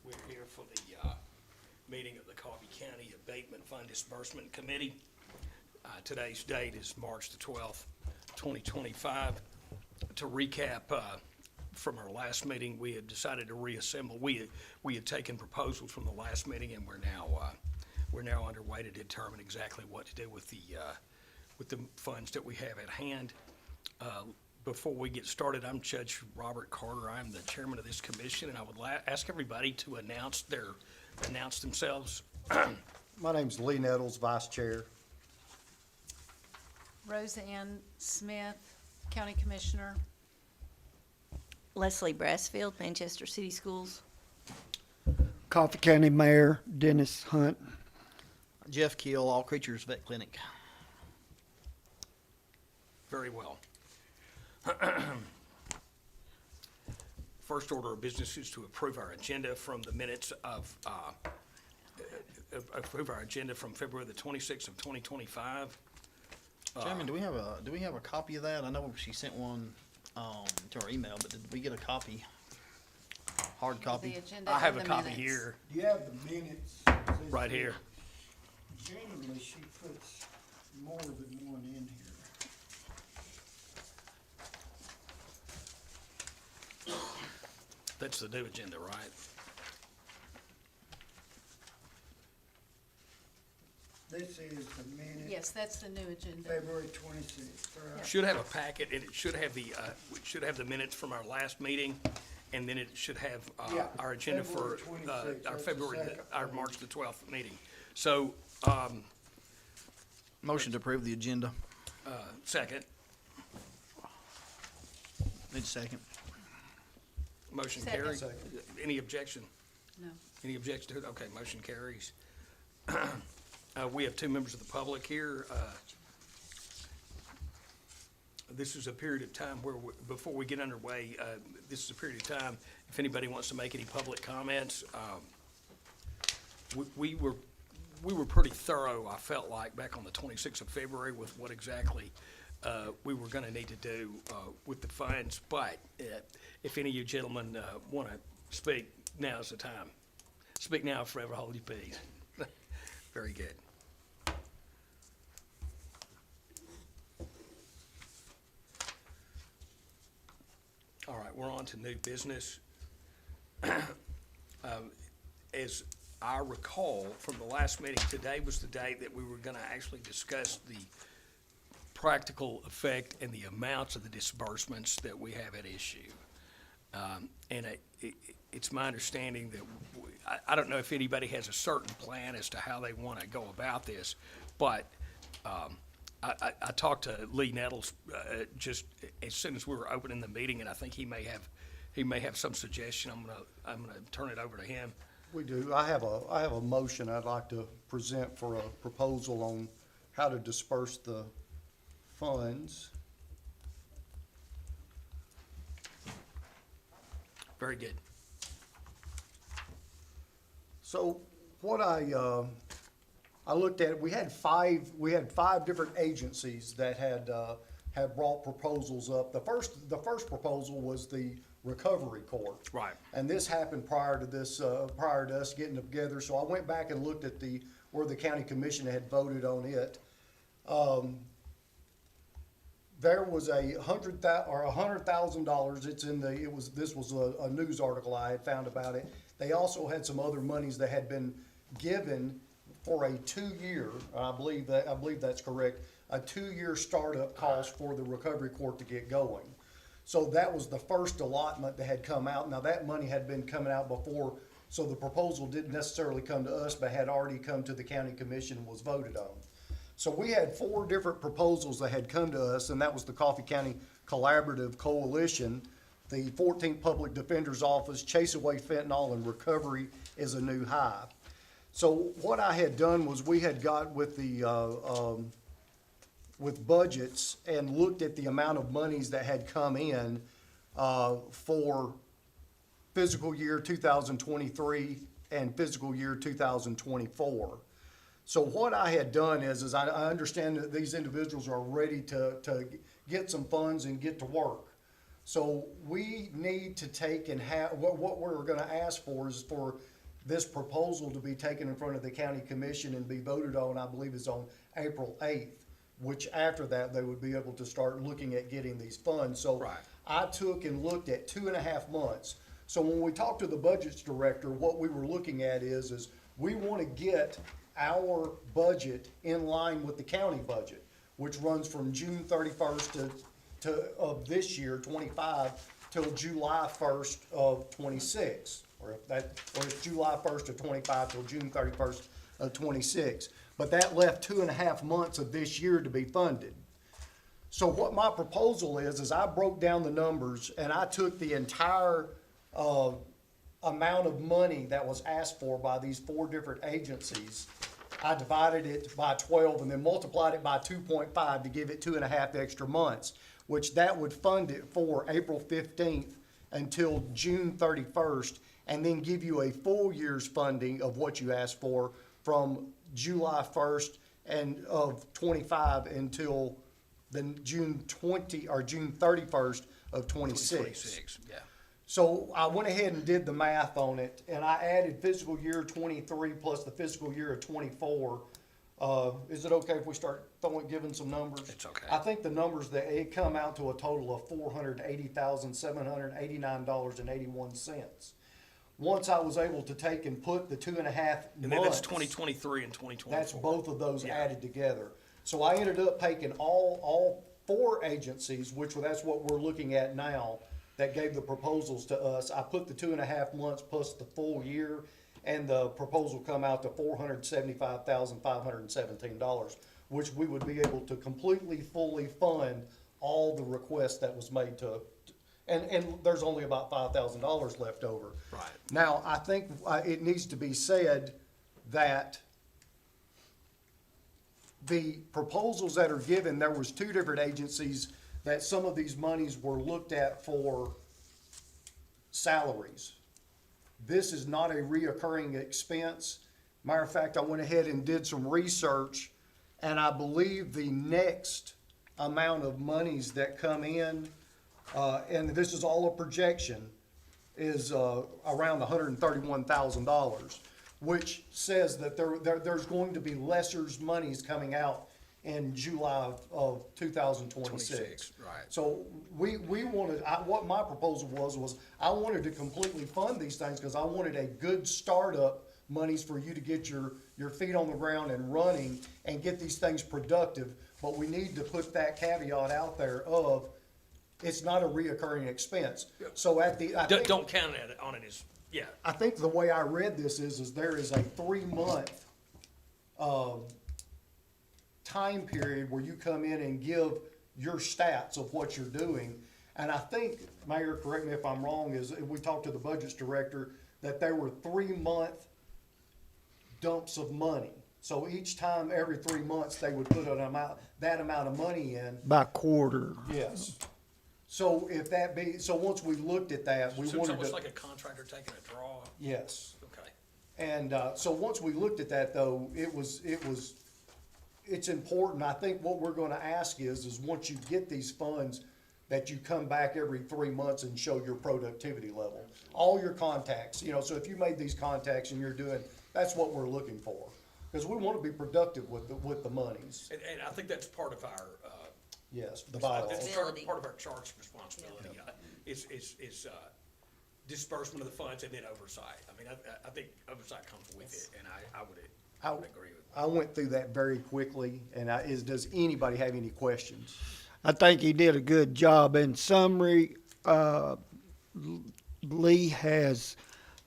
We're here for the meeting of the Coffee County Abatement Fund Disbursement Committee. Today's date is March the 12th, 2025. To recap, from our last meeting, we had decided to reassemble. We had taken proposals from the last meeting, and we're now underway to determine exactly what to do with the funds that we have at hand. Before we get started, I'm Judge Robert Carter. I'm the chairman of this commission, and I would ask everybody to announce themselves. My name's Lee Nettles, Vice Chair. Roseanne Smith, County Commissioner. Leslie Brassfield, Manchester City Schools. Coffee County Mayor Dennis Hunt. Jeff Keel, All Creatures Vet Clinic. Very well. First order of business is to approve our agenda from the minutes of, approve our agenda from February the 26th of 2025. Chairman, do we have a copy of that? I know she sent one to our email, but did we get a copy? Hard The copy? agenda I have and a the copy minutes. here, Do you have the minutes? right here. Generally, she puts more than one in here. That's the new agenda, right? This is the minute, Yes, that's the new agenda. February 26th, right? Should have a packet, and it should have the minutes from our last meeting, and then it should have Yeah, our agenda for February 26th, our that's the February, second our one. March the 12th meeting. So, Motion to approve the agenda. second, Need a second. motion Second. carries. Second. Any objection? No. Any objection to it? Okay, motion carries. We have two members of the public here. This is a period of time where, before we get underway, this is a period of time, if anybody wants to make any public comments. We were pretty thorough, I felt like, back on the 26th of February with what exactly we were going to need to do with the funds. But if any of you gentlemen want to speak, now's the time. Speak now, forever hold your peace. Very good. All right, we're on to new business. As I recall from the last meeting, today was the day that we were going to actually discuss the practical effect and the amounts of the disbursements that we have at issue. And it's my understanding that, I don't know if anybody has a certain plan as to how they want to go about this, but I talked to Lee Nettles just as soon as we were opening the meeting, and I think he may have some suggestion. I'm gonna turn it over to him. We do. I have a motion I'd like to present for a proposal on how to disperse the funds. Very good. So what I looked at, we had five different agencies that had brought proposals up. The first proposal was the recovery court. Right. And this happened prior to us getting together. So I went back and looked at where the county commission had voted on it. There was $100,000. This was a news article I had found about it. They also had some other monies that had been given for a 2-year, I believe that's correct, a 2-year startup cost for the recovery court to get going. So that was the first allotment that had come out. Now that money had been coming out before, so the proposal didn't necessarily come to us, but had already come to the county commission and was voted on. So we had 4 different proposals that had come to us, and that was the Coffee County Collaborative Coalition, the 14th Public Defender's Office, Chase Away Fentanyl, and Recovery is a New High. So what I had done was we had got with with budgets and looked at the amount of monies that had come in for fiscal year 2023 and fiscal year 2024. So what I had done is I understand that these individuals are ready to get some funds and get to work. So we need to take and have, what we're gonna ask for is for this proposal to be taken in front of the county commission and be voted on, I believe is on April 8th, which after that, they would be able to start looking at getting these funds. So Right. I took and looked at 2.5 months. So when we talked to the budgets director, what we were looking at is we want to get our budget in line with the county budget, which runs from June 31st of this year, 25, till July 1st of 26. Or it's July 1st of 25 till June 31st of 26. But that left 2.5 months of this year to be funded. So what my proposal is I broke down the numbers and I took the entire, amount of money that was asked for by these 4 different agencies. I divided it by 12 and then multiplied it by 2.5 to give it 2.5 extra months, which that would fund it for April 15th until June 31st, and then give you a full year's funding of what you asked for from July 1st and of 25 until the June 31st of 26. 26, yeah. So I went ahead and did the math on it, and I added fiscal year 23 plus the fiscal year of 24. Is it okay if we start giving some numbers? It's okay. I think the numbers that it come out to a total of $480,789.81. Once I was able to take and put the 2.5 months. And then that's 2023 and 2024. That's both of those Yeah. added together. So I ended up taking all 4 agencies, that's what we're looking at now, that gave the proposals to us. I put the 2.5 months plus the full year, and the proposal come out to $475,517, which we would be able to completely, fully fund all the requests that was made and there's only about $5,000 left over. Right. Now, I think it needs to be said that the proposals that are given, there was 2 different agencies that some of these monies were looked at for salaries. This is not a reoccurring expense. Matter of fact, I went ahead and did some research, and I believe the next amount of monies that come in, and this is all a projection, is around $131,000, which says that there's going to be lesser monies coming out in July of 2026. 26, right. So we wanted, what my proposal was I wanted to completely fund these things because I wanted a good startup monies for you to get your feet on the ground and running and get these things productive. But we need to put that caveat out there of, it's not a reoccurring expense. So I think. Don't count on it as, yeah. I think the way I read this is there is a 3-month, time period where you come in and give your stats of what you're doing. And I think, Mayor, correct me if I'm wrong, is we talked to the budgets director that there were 3-month dumps of money. So each time, every 3 months, they would put that amount of money in. By quarter. Yes. So so once we looked at that, we So wanted it's to. like a contractor taking a draw. Yes. Okay. And, so once we looked at that though, it's important. I think what we're gonna ask is once you get these funds, that you come back every 3 months and show your productivity level. All your contacts, so if you made these contacts and you're doing, that's what we're looking for. Cause we wanna be productive with the monies. And I think that's part of our, Yes, the it's bylaws. part of our charge responsibility. It's disbursement of the funds and then oversight. I mean, I think oversight comes with it, and I would agree with I went through that very quickly, and does anybody have any questions? I think he did a good job. In summary, Lee has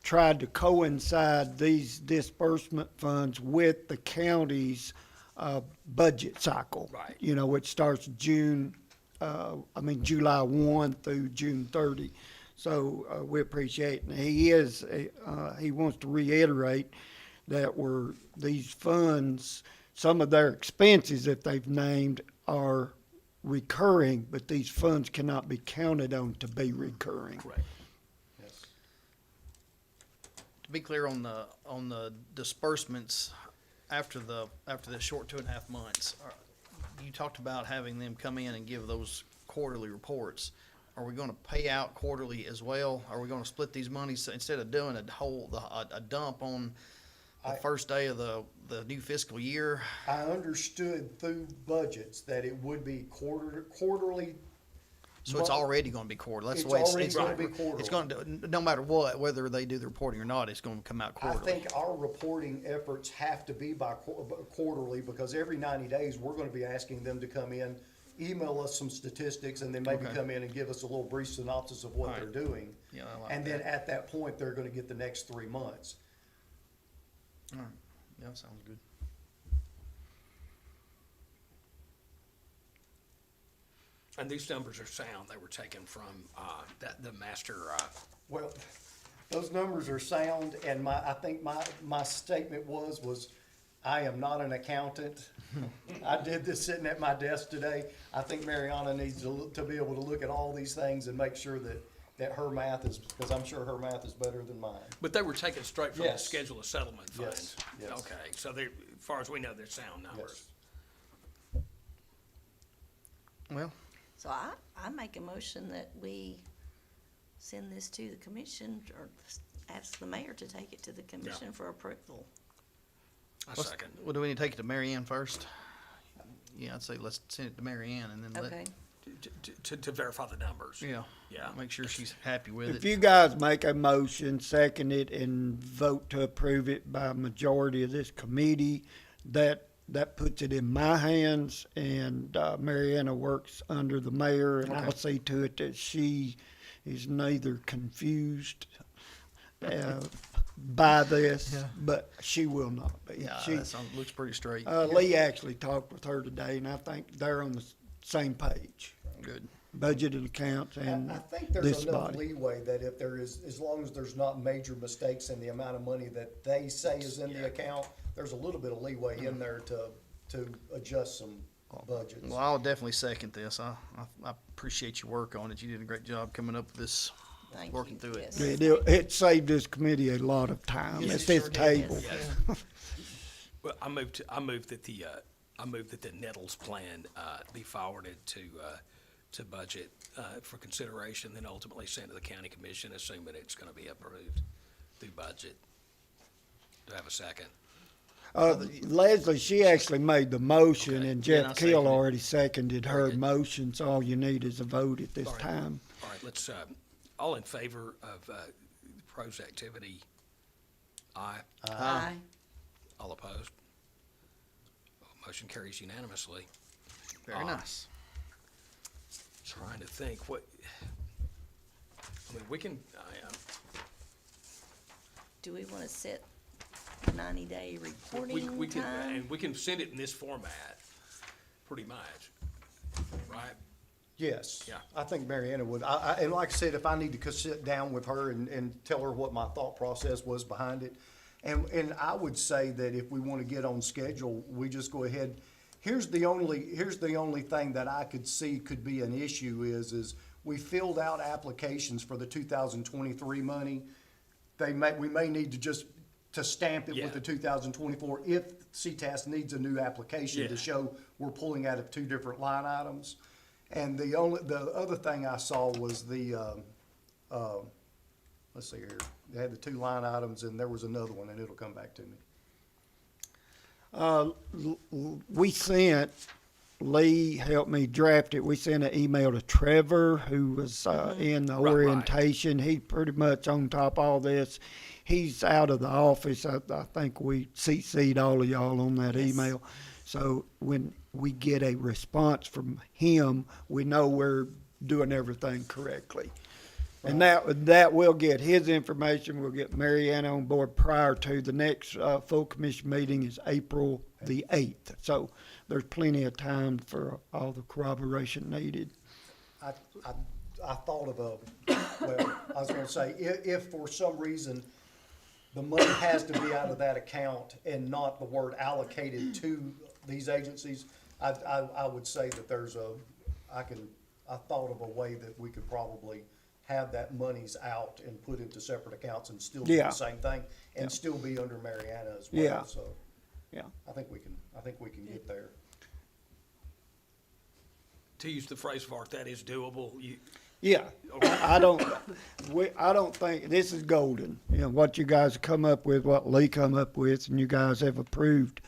tried to coincide these disbursement funds with the county's budget cycle. Right. Which starts July 1 through June 30. So we appreciate it. And he wants to reiterate that these funds, some of their expenses that they've named are recurring, but these funds cannot be counted on to be recurring. Correct. Yes. To be clear on the disbursements after the short 2.5 months, you talked about having them come in and give those quarterly reports. are we gonna pay out quarterly as well? Are we gonna split these monies instead of doing a dump on the first day of the new fiscal year? I understood through budgets that it would be quarterly. So it's already gonna be quarterly. That's the It's way already it's gonna be It's quarterly. gonna, no matter what, whether they do the reporting or not, it's gonna come out I quarterly. think our reporting efforts have to be by quarterly, because every 90 days, we're gonna be asking them to come in, email us some statistics, and then maybe Okay. come in and give us a little brief synopsis of what All they're right. doing. Yeah, I like And then that. at that point, they're gonna get the next 3 months. All right. Yeah, that sounds good. And these numbers are sound. They were taken from, the master, Well, those numbers are sound, and I think my statement was, I am not an accountant. I did this sitting at my desk today. I think Mariana needs to be able to look at all these things and make sure that her math is, because I'm sure her math is better than mine. but they were taken straight from the Yes. schedule of settlement funds. Yes, yes. Okay, so they're, as far as we know, they're sound numbers. Yes. Well, So I make a motion that we send this to the commission or ask the mayor to take it to the commission for approval. A second. well, do we need to take it to Mary Ann first? Yeah, I'd say let's send it to Mary Ann and then Okay. To verify the numbers. Yeah. Yeah. Make sure she's happy with If it. you guys make a motion, second it, and vote to approve it by majority of this committee, that puts it in my hands, and Mariana works under the mayor, and I'll Okay. see to it that she is neither confused by this, Yeah. but she will not be. Yeah, She, looks pretty straight. Lee actually talked with her today, and I think they're on the same page. Good. Budgeted accounts and I think there's this enough body. leeway that if there is, as long as there's not major mistakes in the amount of money that they say is in the account, there's a little bit of leeway in there to adjust some budgets. Well, I'll definitely second this. I appreciate your work on it. You did a great job coming up with this, Thank working you. through it. Yes. It saved this committee a lot of time. Yes, It's it this sure did. table. Well, I move that the Nettles plan, be forwarded to budget, for consideration, then ultimately sent to the county commission, assuming it's gonna be approved through budget. Do I have a second? Leslie, she actually made the motion, Okay. and Yeah, and Jeff I Keel seconded it. already seconded her Very good. motion, so all you need is a vote at this All right. time. All right, let's, all in favor of, pros activity? Aye. Aye. All opposed? Motion carries unanimously. Very nice. Trying to think what, I mean, we can, Do we want to set a 90-day we reporting can, time? and we can send it in this format, pretty much, right? Yes. Yeah. I think Mariana would. And like I said, if I need to sit down with her and tell her what my thought process was behind it. And I would say that if we want to get on schedule, we just go ahead. Here's the only thing that I could see could be an issue is we filled out applications for the 2023 money. We may need to just to stamp it Yeah. with the 2024 if CTAS needs a new application to Yeah. show we're pulling out of two different line items. And the other thing I saw was let's see here, they had the two line items and there was another one and it'll come back to me. We sent, Lee helped me draft it, we sent an email to Trevor, who was in the Right. orientation. He's pretty much on top of all this. He's out of the office. I think we CC'd all of y'all on that Yes. email. So when we get a response from him, we know we're doing everything correctly. And that will get his information, we'll get Mariana on board prior to the next full commission meeting is April the 8th. So there's plenty of time for all the corroboration needed. I thought of well, I was gonna say, if for some reason the money has to be out of that account and not the word allocated to these agencies, I would say that I thought of a way that we could probably have that monies out and put into separate accounts and still do Yeah. the same thing and Yeah. still be under Mariana as well, Yeah. so Yeah. I think we can get there. To use the phrase of art, that is doable. Yeah, I don't, I don't think, this is golden, you know, what you guys come up with, what Lee come up with, and you guys have approved,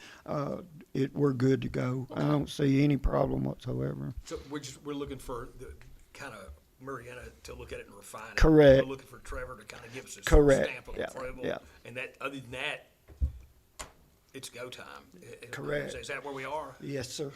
we're good to go. I don't see any problem whatsoever. So we're looking for the kind of Mariana to look at it and refine it. Correct. We're looking for Trevor to kind of give us a Correct. stamp of Yeah, approval. yeah. And that, other than that, it's go time. Correct. Is that where we are? Yes, sir.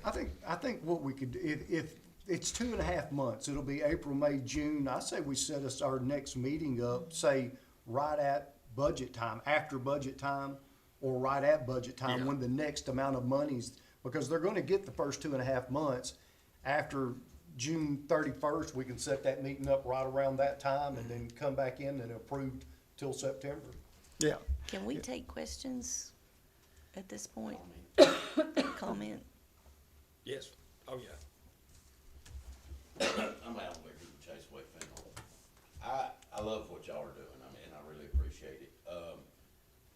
I think what we could, if it's 2.5 months, it'll be April, May, June. I say we set us our next meeting up, say, right at budget time, after budget time, or right at budget time, Yeah. when the next amount of monies, because they're gonna get the first 2.5 months. After June 31st, we can set that meeting up right around that time and then come back in and approve till September. Yeah. Can we take questions at this point? Comment? Yes. Oh, yeah. I'm Alan Wicker with Chase Way Fennel. I love what y'all are doing, I mean, I really appreciate it.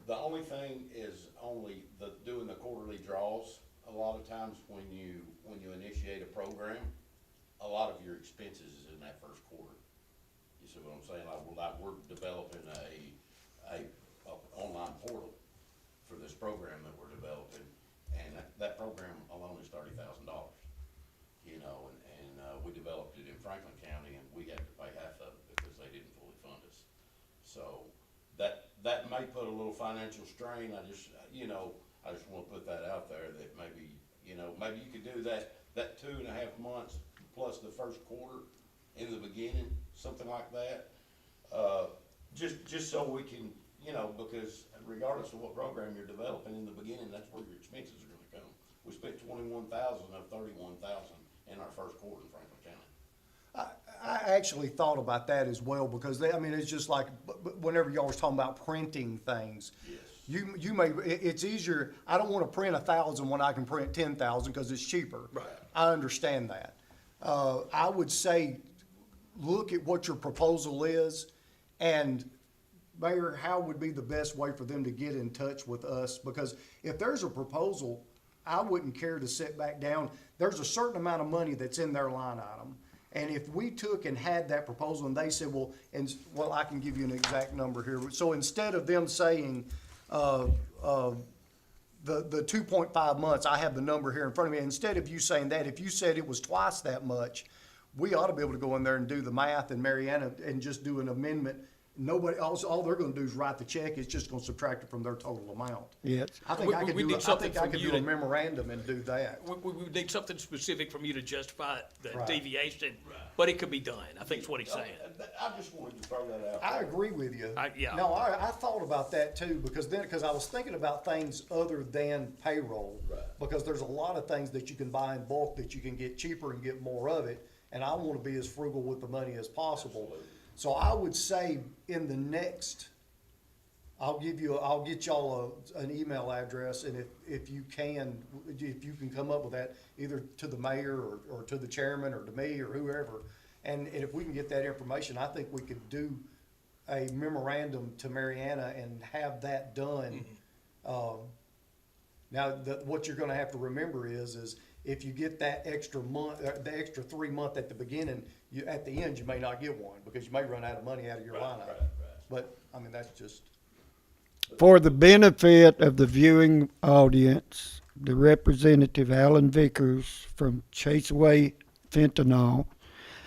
The only thing is doing the quarterly draws. A lot of times when you initiate a program, a lot of your expenses is in that first quarter. You see what I'm saying? Like we're developing a online portal for this program that we're developing, and that program alone is $30,000. You know, and we developed it in Franklin County, and we had to pay half of it because they didn't fully fund us. So that may put a little financial strain. I just want to put that out there that maybe you could do that 2.5 months plus the first quarter in the beginning, something like that. Just so we can, because regardless of what program you're developing in the beginning, that's where your expenses are going to come. We spent $21,000 of $31,000 in our first quarter in Franklin County. I actually thought about that as well, because it's just like, whenever y'all was talking about printing things. Yes. You may, it's easier, I don't wanna print 1,000 when I can print 10,000, cause it's cheaper. Right. I understand that. I would say, look at what your proposal is, and Mayor, how would be the best way for them to get in touch with us? Because if there's a proposal, I wouldn't care to sit back down. There's a certain amount of money that's in their line item. And if we took and had that proposal and they said, well, I can give you an exact number here. So instead of them saying, the 2.5 months, I have the number here in front of me. Instead of you saying that, if you said it was twice that much, we ought to be able to go in there and do the math in Mariana and just do an amendment. All they're gonna do is write the check. It's just gonna subtract it from their total amount. Yes. I think I We need could something do from you a to- memorandum and do that. We need something specific from you to justify the Right. deviation, but it could be done. I think is what he's saying. I just wanted to throw that out. I agree with you. Yeah. No, I thought about that too, because I was thinking about things other than payroll. Right. Because there's a lot of things that you can buy in bulk that you can get cheaper and get more of it, and I wanna be as frugal with the money as possible. Absolutely. So I would say in the next, I'll get y'all an email address, and if you can come up with that, either to the mayor or to the chairman or to me or whoever, and if we can get that information, I think we could do a memorandum to Mariana and have that done. Now, what you're gonna have to remember is if you get that extra month, the extra 3 month at the beginning, at the end, you may not get one, because you may run out of money out of your line item. But, that's just, For the benefit of the viewing audience, the representative Alan Vickers from Chaseway Fentanyl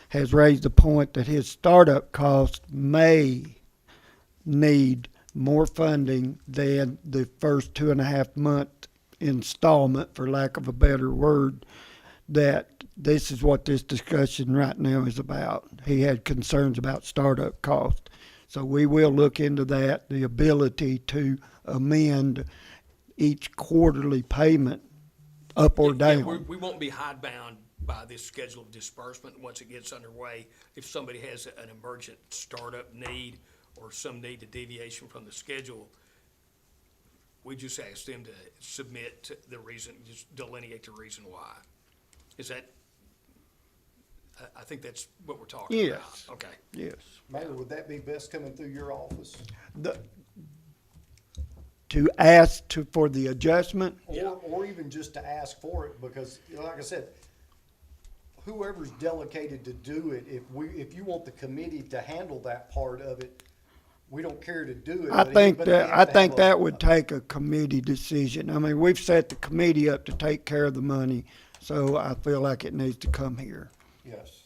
has raised the point that his startup cost may need more funding than the first 2.5 month installment, for lack of a better word, that this is what this discussion right now is about. He had concerns about startup cost. So we will look into that, the ability to amend each quarterly payment up or Yeah, down. we won't be hidebound by this schedule of disbursement once it gets underway. If somebody has an emergent startup need or some need to deviation from the schedule, we just ask them to submit the reason, just delineate the reason why. Is that, I think that's what we're talking about. Yes. Okay. Yes. Mayor, would that be best coming through your office? To ask for the adjustment, Or even just to ask for it, because, like I said, whoever's delegated to do it, if you want the committee to handle that part of it, we don't care to do it. I but think but they that, have I to think have a- that would take a committee decision. I mean, we've set the committee up to take care of the money, so I feel like it needs to come here. Yes.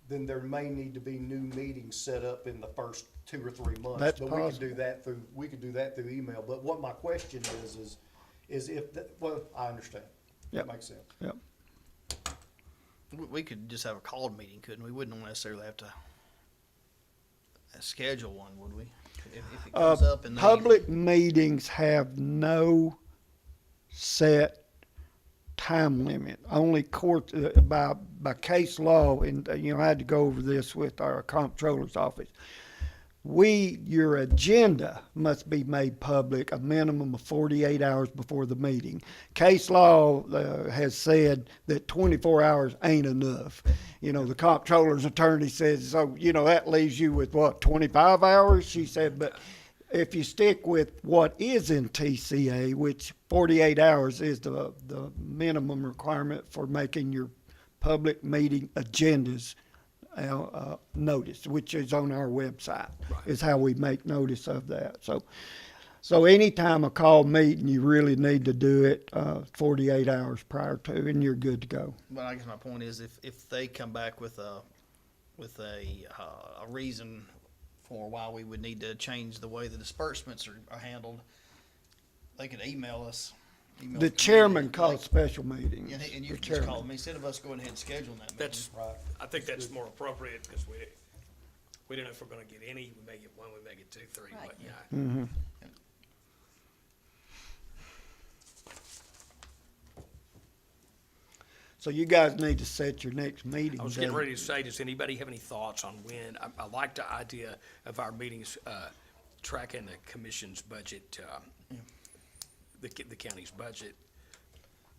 Then there may need to be new meetings set up in the first 2 or 3 months. That's But we could possible. do that through, email. But what my question is if, well, I understand. Yep. That makes sense. Yep. We could just have a called meeting, couldn't we? Wouldn't necessarily have to schedule one, would we? If it comes up and they. Public meetings have no set time limit. Only court, by case law, and, I had to go over this with our comptroller's office. Your agenda must be made public a minimum of 48 hours before the meeting. Case law has said that 24 hours ain't enough. The comptroller's attorney says, so, that leaves you with what, 25 hours? She said, but if you stick with what is in TCA, which 48 hours is the minimum requirement for making your public meeting agendas, notice, which is on our website, is how we make notice of that. So anytime a call meeting, you really need to do it 48 hours prior to, and you're good to go. But I guess my point is, if they come back with a reason for why we would need to change the way the disbursements are handled, they could email us. The chairman calls special meetings. And you The can just call chairman. them, instead of us going ahead and scheduling that meeting. That's, Right. I think that's more appropriate, because we don't know if we're gonna get any, we may get one, we may get two, three, Right. but, yeah. Mm-hmm. So you guys need to set your next meeting I was getting date. ready to say, does anybody have any thoughts on when, I like the idea of our meetings, tracking the commission's budget, the county's budget,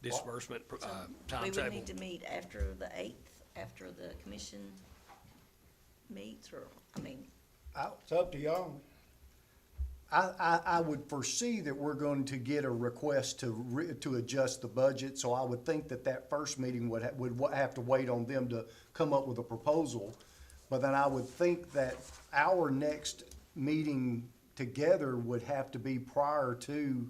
disbursement, We would timetable. need to meet after the 8th, after the commission meets, or, It's up to y'all. I would foresee that we're going to get a request to adjust the budget, so I would think that first meeting would have to wait on them to come up with a proposal. But then I would think that our next meeting together would have to be prior to,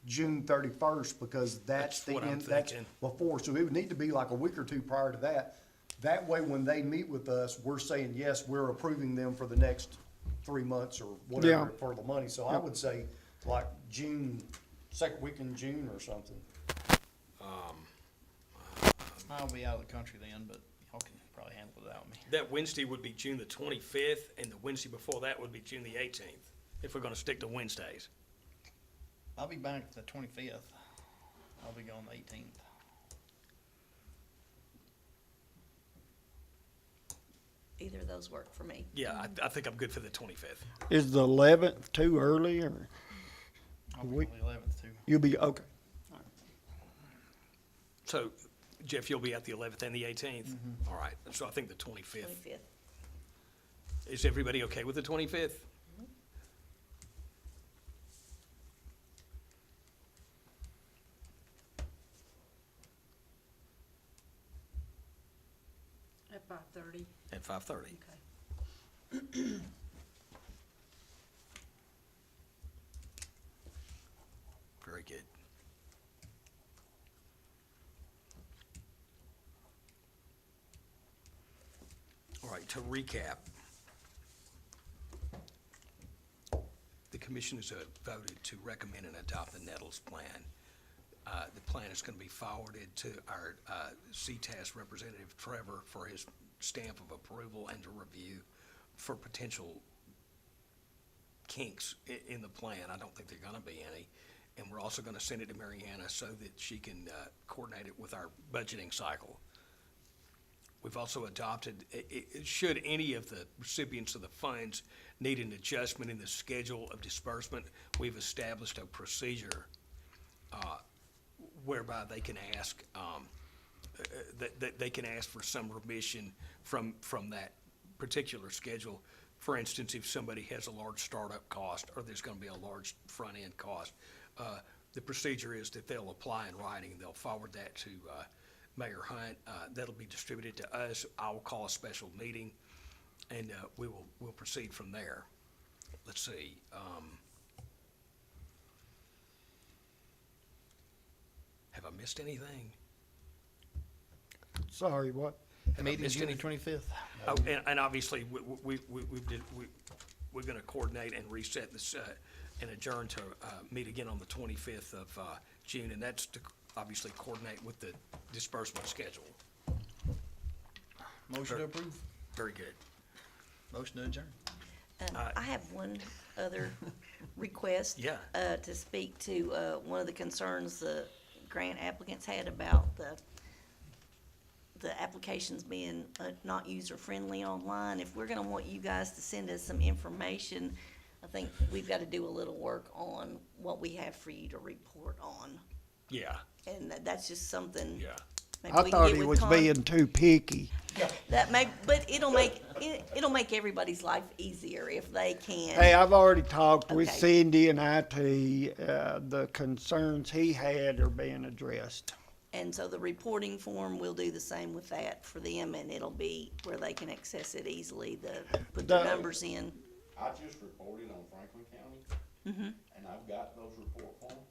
June 31st, because that's the what I'm end, that's thinking. before, so it would need to be like a week or two prior to that. That way, when they meet with us, we're saying, yes, we're approving them for the next 3 months or whatever Yeah. for the money. So I would say like June, second week in June or something. I'll be out of the country then, but y'all can probably handle it without me. That Wednesday would be June the 25th, and the Wednesday before that would be June the 18th, if we're gonna stick to Wednesdays. I'll be back the 25th. I'll be gone the 18th. either of those work for me. Yeah, I think I'm good for the 25th. Is the 11th too early, or I'll be on the 11th too. you'll be, okay. So, Jeff, you'll be at the 11th and the 18th? All right, so I think the 25th. 25th. Is everybody okay with the 25th? At 5:30. At 5:30. Okay. Very good. All right, to recap, the commission has voted to recommend and adopt the Nettles plan. The plan is going to be forwarded to our CTAS representative Trevor for his stamp of approval and to review for potential kinks in the plan. I don't think there are going to be any. And we're also going to send it to Mariana so that she can coordinate it with our budgeting cycle. We've also adopted, should any of the recipients of the funds need an adjustment in the schedule of disbursement, we've established a procedure whereby they can ask, that they can ask for some remission from that particular schedule. For instance, if somebody has a large startup cost or there's going to be a large front-end cost, the procedure is that they'll apply in writing, they'll forward that to Mayor Hunt. That'll be distributed to us. I will call a special meeting, and we'll proceed from there. Let's see. Have I missed anything? Sorry, what? Have I Meeting missed June anything? 25th. Oh, and obviously, we're gonna coordinate and reset this, and adjourn to, meet again on the 25th of, June, and that's to obviously coordinate with the disbursement schedule. Motion to approve. Very good. Motion to adjourn. I have one other request. Yeah. To speak to, one of the concerns the grant applicants had about the applications being, not user-friendly online. If we're gonna want you guys to send us some information, I think we've gotta do a little work on what we have for you to report on. Yeah, And that's just something. yeah. maybe I we can thought get he with was Con- being too picky. But it'll make everybody's life easier if they can. Hey, I've already talked with Okay. Cindy and IT. The concerns he had are being addressed. And so the reporting form, we'll do the same with that for them, and it'll be where they can access it easily, put their The- numbers in. I just reported on Franklin County, and I've got those report forms,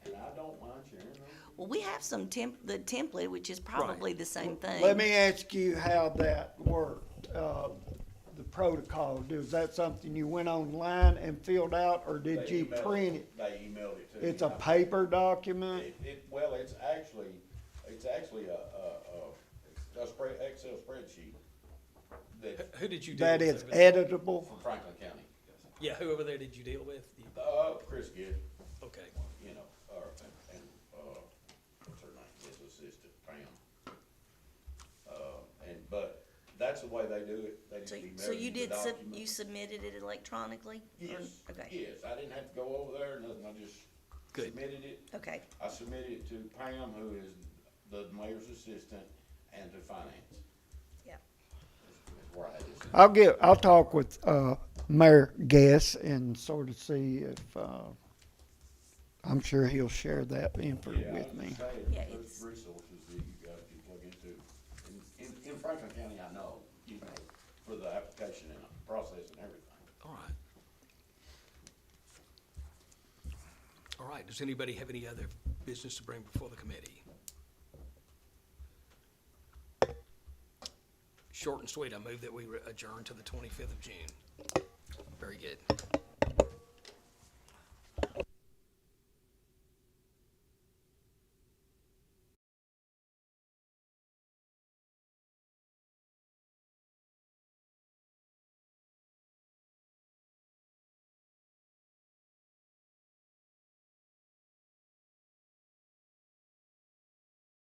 and I don't mind sharing them. Well, we have the template, which is probably the same thing. Let me ask you how that worked. The protocol, is that something you went online and filled out, or did They you emailed print it? They emailed it to me. It's a paper document? Well, it's actually a Excel spreadsheet that, Who did you deal That with? is over there? editable? from Franklin County. Yeah, who over there did you deal with? Chris Gibb, Okay, you know, what's her name, his assistant, Pam. But that's the way they do it. They just So, email so you the did, document. you submitted it electronically? Or- Yes, Okay, yes, I didn't have to go over there, nothing, I just Good. submitted it. okay, I submitted it to Pam, who is the mayor's assistant, and to finance. yeah. Is where I had this. I'll talk with, Mayor Guess and sort of see if, I'm sure he'll share that info Yeah, I with was me. just saying, Yeah, there's it's- resources that you guys can plug into. In Franklin County, I know, you know, for the application and process and everything. all right. All right, does anybody have any other business to bring before the committee? Short and sweet, I move that we adjourn to the 25th of June.